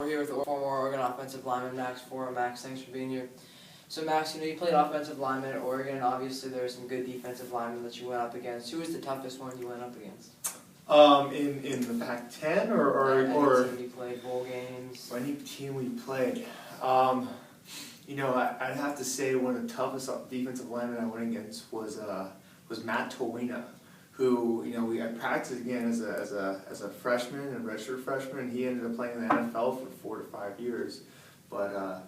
We're here with the former Oregon offensive lineman Max Fora. Max, thanks for being here. So Max, you played offensive lineman at Oregon. Obviously, there are some good defensive linemen that you went up against. Who was the toughest one you went up against? In the Pac-10 or any team you played, bowl games? Any team we played. I'd have to say one of the toughest defensive linemen I went against was Matt Towina, who I practiced again as a freshman and redshirt freshman, and he ended up playing in the NFL for 4 to 5 years. But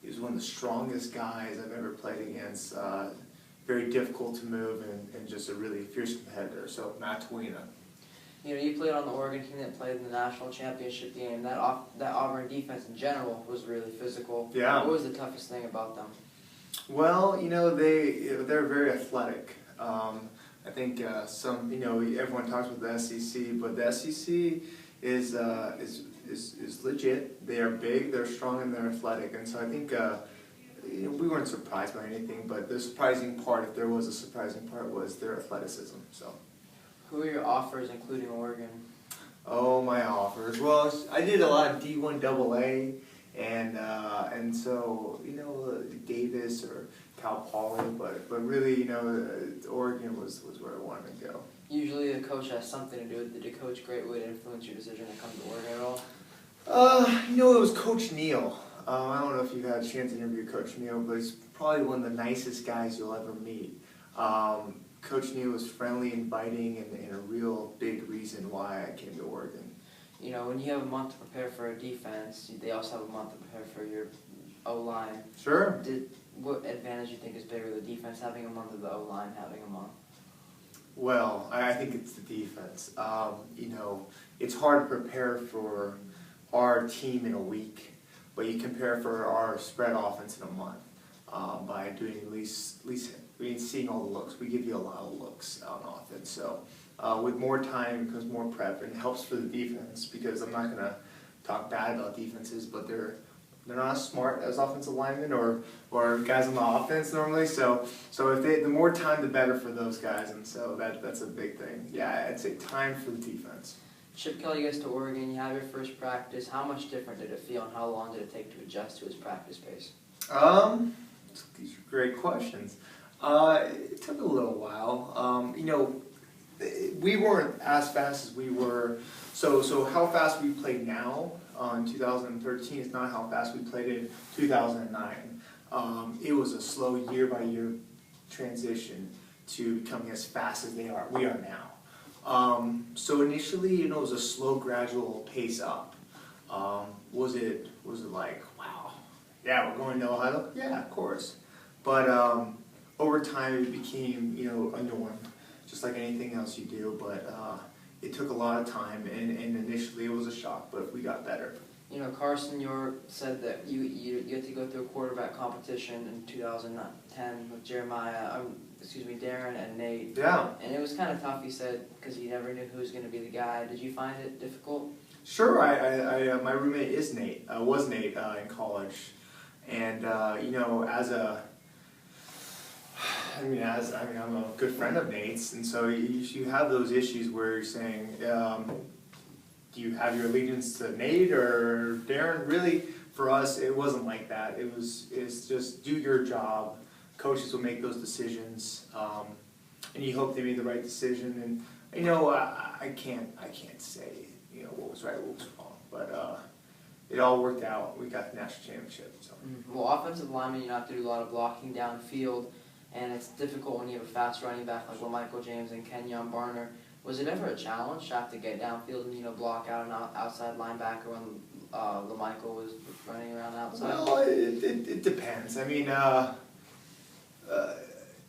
he was one of the strongest guys I've ever played against. Very difficult to move and just a really fierce competitor. So Matt Towina. You played on the Oregon team that played in the national championship game. That Auburn defense in general was really physical. Yeah. What was the toughest thing about them? Well, they're very athletic. I think everyone talks about the SEC, but the SEC is legit. They are big, they're strong, and they're athletic. And so I think we weren't surprised by anything. But the surprising part, if there was a surprising part, was their athleticism. So. Who are your offers, including Oregon? Oh, my offers. Well, I did a lot of D1 AA, and so Davis or Cal Poly, but really Oregon was where I wanted to go. Usually the coach has something to do with it. Did Coach Greatwood influence your decision to come to Oregon at all? It was Coach Neal. I don't know if you had a chance to interview Coach Neal, but he's probably one of the nicest guys you'll ever meet. Coach Neal was friendly, inviting, and a real big reason why I came to Oregon. When you have a month to prepare for a defense, they also have a month to prepare for your O-line. Sure. What advantage do you think is bigger, the defense having a month or the O-line having a month? Well, I think it's the defense. It's hard to prepare for our team in a week, but you compare for our spread offense in a month by doing at least seeing all the looks. We give you a lot of looks on offense. So with more time comes more prep, and it helps for the defense because I'm not going to talk bad about defenses, but they're not as smart as offensive linemen or guys on the offense normally. So if the more time, the better for those guys, and so that's a big thing. Yeah, I'd say time for the defense. Chip Kelly gets to Oregon. You have your first practice. How much different did it feel, and how long did it take to adjust to his practice pace? These are great questions. It took a little while. We weren't as fast as we were. So how fast we played now in 2013 is not how fast we played in 2009. It was a slow year-by-year transition to becoming as fast as we are now. So initially, it was a slow, gradual pace up. Was it like, wow, yeah, we're going to Ohio? Yeah, of course. But over time, it became a norm, just like anything else you do. But it took a lot of time, and initially it was a shock, but we got better. Carson York said that you had to go through a quarterback competition in 2010 with Darren and Nate. Yeah. And it was kind of tough, he said, because he never knew who was going to be the guy. Did you find it difficult? Sure. My roommate is Nate. Was Nate in college, and I'm a good friend of Nate's, and so you have those issues where you're saying, do you have your allegiance to Nate or Darren? Really, for us, it wasn't like that. It's just do your job. Coaches will make those decisions, and you hope they made the right decision. And I can't say what was right, what was wrong, but it all worked out. We got the national championship. So. Well, offensive linemen, you have to do a lot of blocking downfield, and it's difficult when you have a fast running back like Michael James and Kenyon Barner. Was it ever a challenge to have to get downfield and block out an outside linebacker when LaMichael was running around outside? Well, it depends.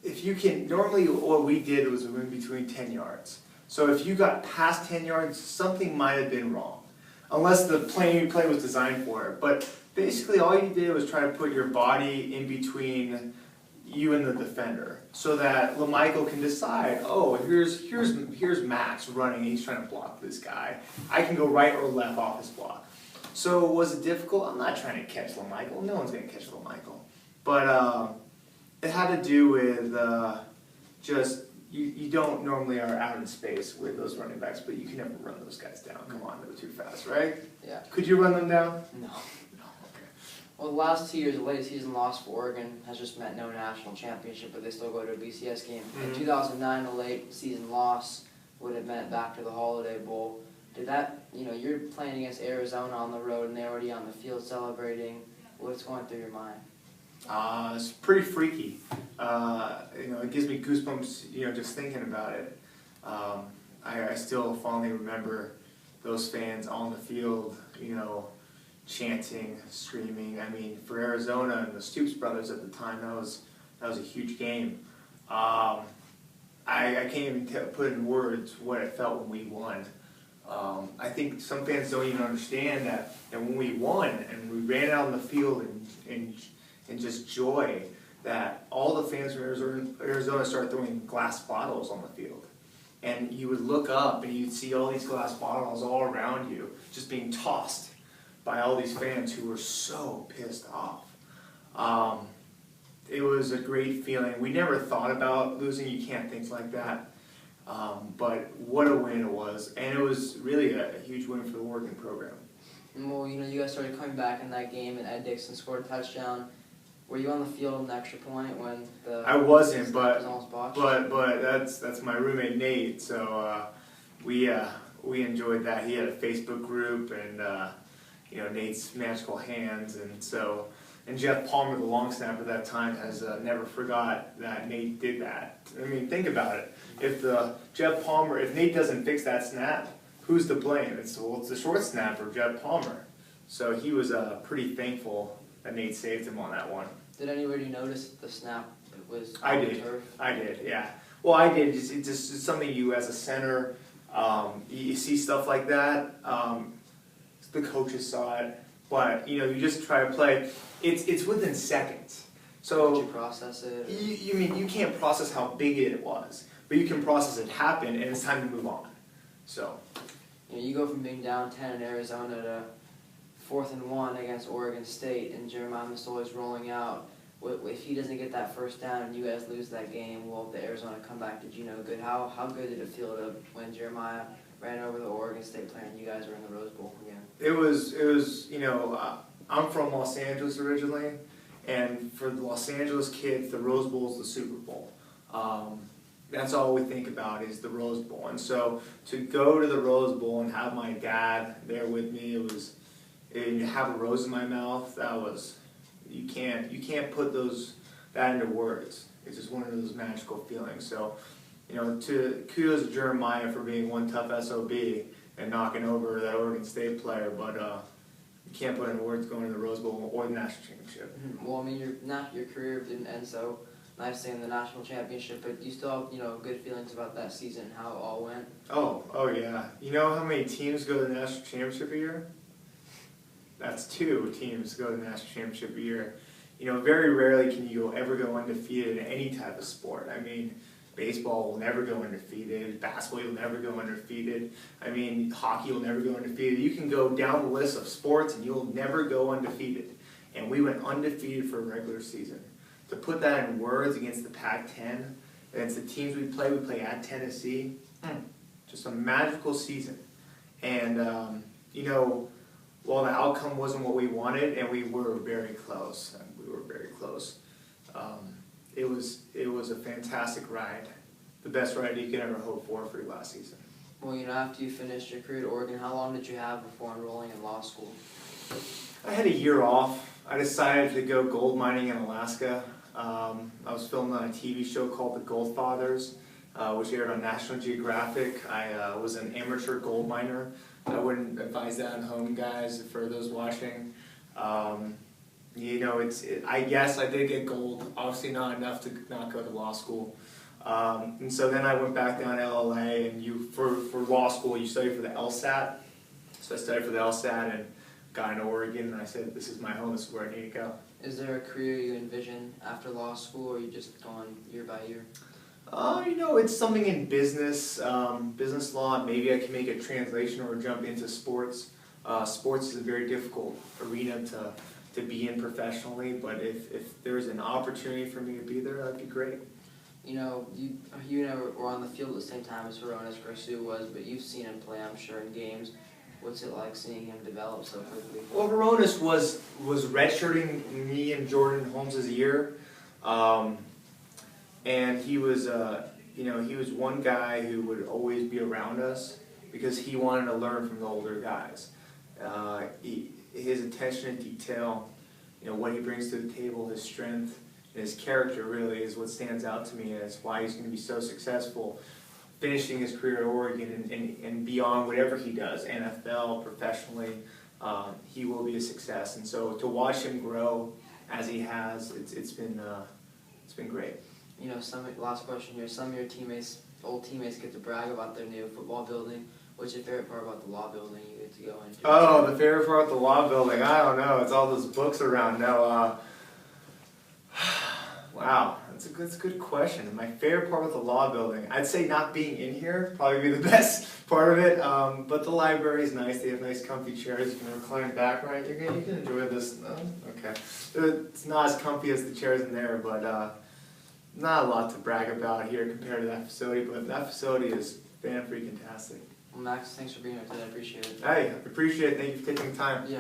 If you can, normally what we did was we were in between 10 yards. So if you got past 10 yards, something might have been wrong, unless the play you played was designed for it. But basically, all you did was try to put your body in between you and the defender, so that LaMichael can decide, oh, here's Max running, he's trying to block this guy. I can go right or left off his block. So was it difficult? I'm not trying to catch LaMichael. No one's going to catch LaMichael. But it had to do with just you don't normally are out in space with those running backs, but you can never run those guys down. Come on, they're too fast, right? Yeah. Could you run them down? No. No. Okay. Well, the last 2 years, the late season loss for Oregon has just meant no national championship, but they still go to a BCS game. In 2009, a late season loss would have meant back to the Holiday Bowl. Did that, you're playing against Arizona on the road and they're already on the field celebrating. What's going through your mind? It's pretty freaky. It gives me goosebumps, just thinking about it. I still fondly remember those fans on the field, chanting, screaming. I mean, for Arizona and the Stoops brothers at the time, that was a huge game. I can't even put in words what it felt when we won. I think some fans don't even understand that when we won and we ran out on the field and just joy, that all the fans from Arizona started throwing glass bottles on the field. And you would look up and you'd see all these glass bottles all around you just being tossed by all these fans who were so pissed off. It was a great feeling. We never thought about losing. You can't think like that. But what a win it was. And it was really a huge win for the Oregon program. Well, you guys started coming back in that game and Ed Dixon scored a touchdown. Were you on the field on the extra point when the I wasn't, snap was almost botched? but that's my roommate Nate. So we enjoyed that. He had a Facebook group, and Nate's magical hands, and Jeff Palmer, the long snapper at that time, has never forgot that Nate did that. I mean, think about it. If Nate doesn't fix that snap, who's to blame? It's the short snapper, Jeff Palmer. So he was pretty thankful that Nate saved him on that one. Did anybody notice the snap was I on did. the turf? I did, yeah. Well, I did. It's something you, as a center, you see stuff like that. The coaches saw it, but you just try to play. It's within seconds. So did you process it? You can't process how big it was, but you can process it happened, and it's time to move on. So you go from being down 10 in Arizona to 4th and 1 against Oregon State, and Jeremiah Masoli's rolling out. If he doesn't get that first down and you guys lose that game, will the Arizona comeback did you no good? How good did it feel when Jeremiah ran over the Oregon State player and you guys were in the Rose Bowl again? It was I'm from Los Angeles originally, and for the Los Angeles kids, the Rose Bowl is the Super Bowl. That's all we think about is the Rose Bowl. And so to go to the Rose Bowl and have my dad there with me, and have a rose in my mouth, that was, you can't put that into words. It's just one of those magical feelings. So, kudos to Jeremiah for being one tough SOB and knocking over that Oregon State player, but you can't put into words going to the Rose Bowl or the national championship. Well, I mean, your career didn't end so nicely in the national championship, but you still have good feelings about that season, how it all went. Oh yeah. You know how many teams go to the national championship a year? That's 2 teams go to the national championship a year. Very rarely can you ever go undefeated in any type of sport. I mean, baseball will never go undefeated. Basketball will never go undefeated. I mean, hockey will never go undefeated. You can go down the list of sports and you'll never go undefeated. And we went undefeated for a regular season. To put that in words against the Pac-10, against the teams we play at Tennessee, just a magical season. And, while the outcome wasn't what we wanted, and we were very close, it was a fantastic ride. The best ride you could ever hope for your last season. Well, after you finished your career at Oregon, how long did you have before enrolling in law school? I had a year off. I decided to go gold mining in Alaska. I was filming on a TV show called The Gold Fathers, which aired on National Geographic. I was an amateur gold miner. I wouldn't advise that at home, guys, for those watching. I guess I did get gold, obviously not enough to not go to law school. And so then I went back down to LA, and for law school, you study for the LSAT. So I studied for the LSAT and got into Oregon, and I said, this is my home, this is where I need to go. Is there a career you envision after law school, or are you just going year by year? It's something in business, business law. Maybe I can make a translation or jump into sports. Sports is a very difficult arena to be in professionally, but if there's an opportunity for me to be there, that'd be great. You know, you never were on the field at the same time as Hronis Garcia was, but you've seen him play, I'm sure, in games. What's it like seeing him develop so quickly? Well, Veronis was redshirting me and Jordan Holmes' year, and he was he was one guy who would always be around us because he wanted to learn from the older guys. His attention to detail, what he brings to the table, his strength, and his character really is what stands out to me as why he's going to be so successful finishing his career at Oregon and beyond whatever he does, NFL, professionally, he will be a success. And so to watch him grow as he has, it's been great. You know, last question here. Some of your old teammates get to brag about their new football building. What's your favorite part about the law building you get to go into? Oh, the favorite part of the law building, I don't know. It's all those books around. No, wow, that's a good question. My favorite part with the law building, I'd say not being in here probably be the best part of it. But the library is nice. They have nice, comfy chairs. You can recline back, right? You can enjoy this. Okay, it's not as comfy as the chairs in there, but not a lot to brag about here compared to that facility. But that facility is fan-freaking-tastic. Well, Max, thanks for being here today. I appreciate it. Hey, I appreciate it. Thank you for taking the time. Yeah.